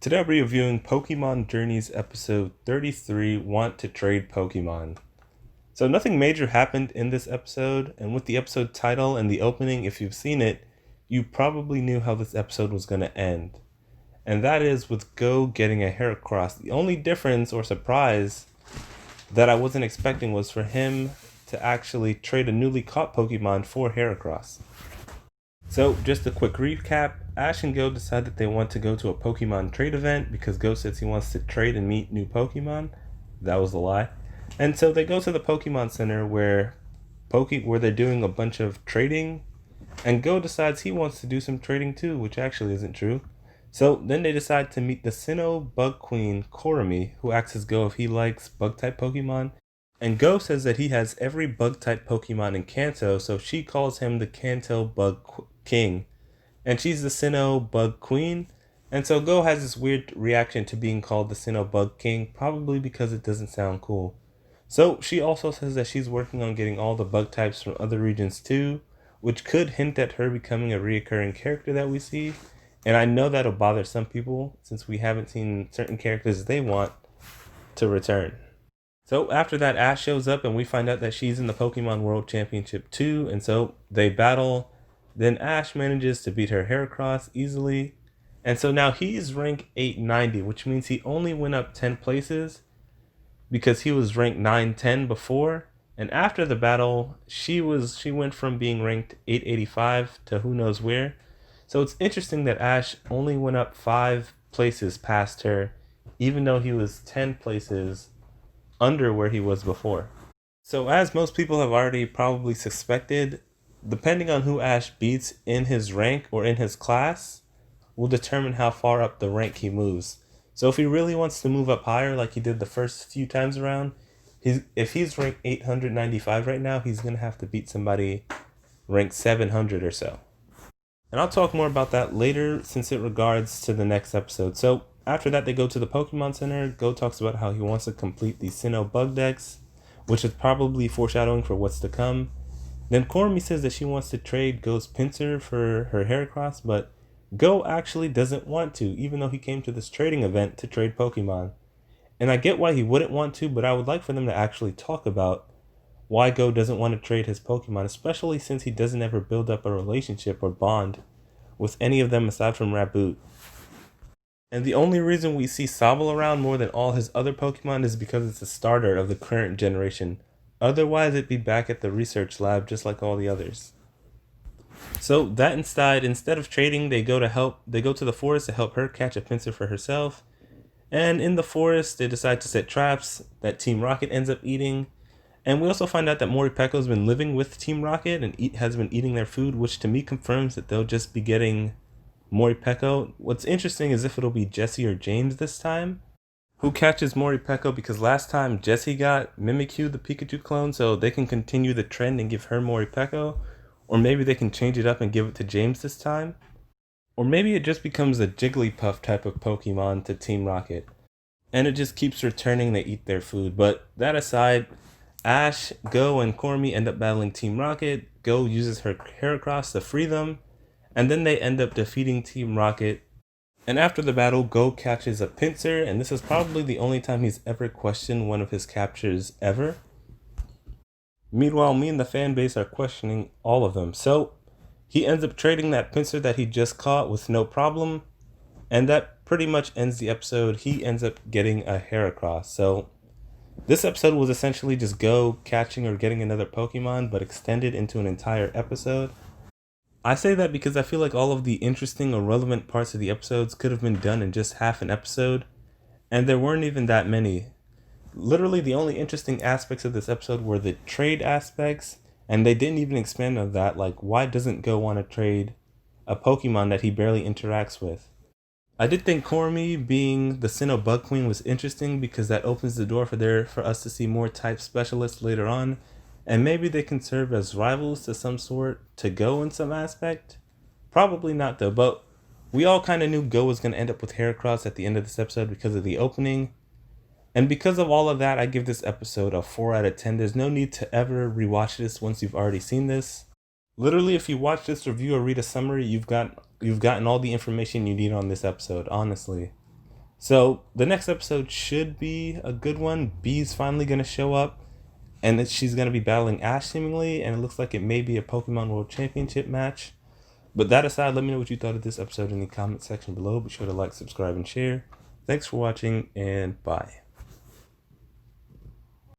Today I'll be reviewing Pokemon Journeys episode 33, Want to Trade Pokemon. So nothing major happened in this episode, and with the episode title and the opening, if you've seen it, you probably knew how this episode was going to end. And that is with Go getting a Heracross. The only difference or surprise that I wasn't expecting was for him to actually trade a newly caught Pokemon for Heracross. So, just a quick recap. Ash and Go decide that they want to go to a Pokemon trade event because Go says he wants to trade and meet new Pokemon. That was a lie. And so they go to the Pokemon Center where they're doing a bunch of trading, and Go decides he wants to do some trading too, which actually isn't true. So then they decide to meet the Sinnoh Bug Queen, Korami, who asks Go if he likes bug-type Pokemon. And Go says that he has every bug-type Pokemon in Kanto, so she calls him the Kanto Bug King. And she's the Sinnoh Bug Queen. And so Go has this weird reaction to being called the Sinnoh Bug King, probably because it doesn't sound cool. So she also says that she's working on getting all the bug types from other regions too, which could hint at her becoming a reoccurring character that we see. And I know that'll bother some people since we haven't seen certain characters they want to return. So after that, Ash shows up and we find out that she's in the Pokemon World Championship too, and so they battle. Then Ash manages to beat her Heracross easily. And so now he's rank 890, which means he only went up 10 places because he was ranked 910 before. And after the battle, she went from being ranked 885 to who knows where. So it's interesting that Ash only went up 5 places past her, even though he was 10 places under where he was before. So as most people have already probably suspected, depending on who Ash beats in his rank or in his class will determine how far up the rank he moves. So if he really wants to move up higher like he did the first few times around, if he's ranked 895 right now, he's going to have to beat somebody ranked 700 or so. And I'll talk more about that later since it regards to the next episode. So after that, they go to the Pokemon Center. Go talks about how he wants to complete the Sinnoh Bug Dex, which is probably foreshadowing for what's to come. Then Korami says that she wants to trade Go's Pinsir for her Heracross, but Go actually doesn't want to, even though he came to this trading event to trade Pokemon. And I get why he wouldn't want to, but I would like for them to actually talk about why Go doesn't want to trade his Pokemon, especially since he doesn't ever build up a relationship or bond with any of them aside from Raboot. And the only reason we see Sobble around more than all his other Pokemon is because it's a starter of the current generation. Otherwise, it'd be back at the research lab just like all the others. So that instead of trading, they go to the forest to help her catch a Pinsir for herself. And in the forest, they decide to set traps that Team Rocket ends up eating. And we also find out that Moripekko's been living with Team Rocket and has been eating their food, which to me confirms that they'll just be getting Moripekko. What's interesting is if it'll be Jesse or James this time who catches Moripekko, because last time Jesse got Mimikyu, the Pikachu clone, so they can continue the trend and give her Moripekko. Or maybe they can change it up and give it to James this time. Or maybe it just becomes a Jigglypuff type of Pokemon to Team Rocket. And it just keeps returning to eat their food. But that aside, Ash, Go, and Korami end up battling Team Rocket. Go uses her Heracross to free them. And then they end up defeating Team Rocket. And after the battle, Go catches a Pinsir. And this is probably the only time he's ever questioned one of his captures ever. Meanwhile, me and the fan base are questioning all of them. So he ends up trading that Pinsir that he just caught with no problem. And that pretty much ends the episode. He ends up getting a Heracross. So this episode was essentially just Go catching or getting another Pokemon, but extended into an entire episode. I say that because I feel like all of the interesting or relevant parts of the episodes could have been done in just half an episode. And there weren't even that many. Literally, the only interesting aspects of this episode were the trade aspects, and they didn't even expand on that. Like, why doesn't Go want to trade a Pokemon that he barely interacts with? I did think Korami being the Sinnoh Bug Queen was interesting because that opens the door for us to see more type specialists later on, and maybe they can serve as rivals to some sort to Go in some aspect. Probably not though, but we all kind of knew Go was going to end up with Heracross at the end of this episode because of the opening. And because of all of that, I give this episode a 4 out of 10. There's no need to ever rewatch this once you've already seen this. Literally, if you watch this review or read a summary, you've gotten all the information you need on this episode, honestly. So the next episode should be a good one. Bee's finally going to show up, and she's going to be battling Ash seemingly, and it looks like it may be a Pokemon World Championship match. But that aside, let me know what you thought of this episode in the comment section below. Be sure to like, subscribe, and share. Thanks for watching, and bye.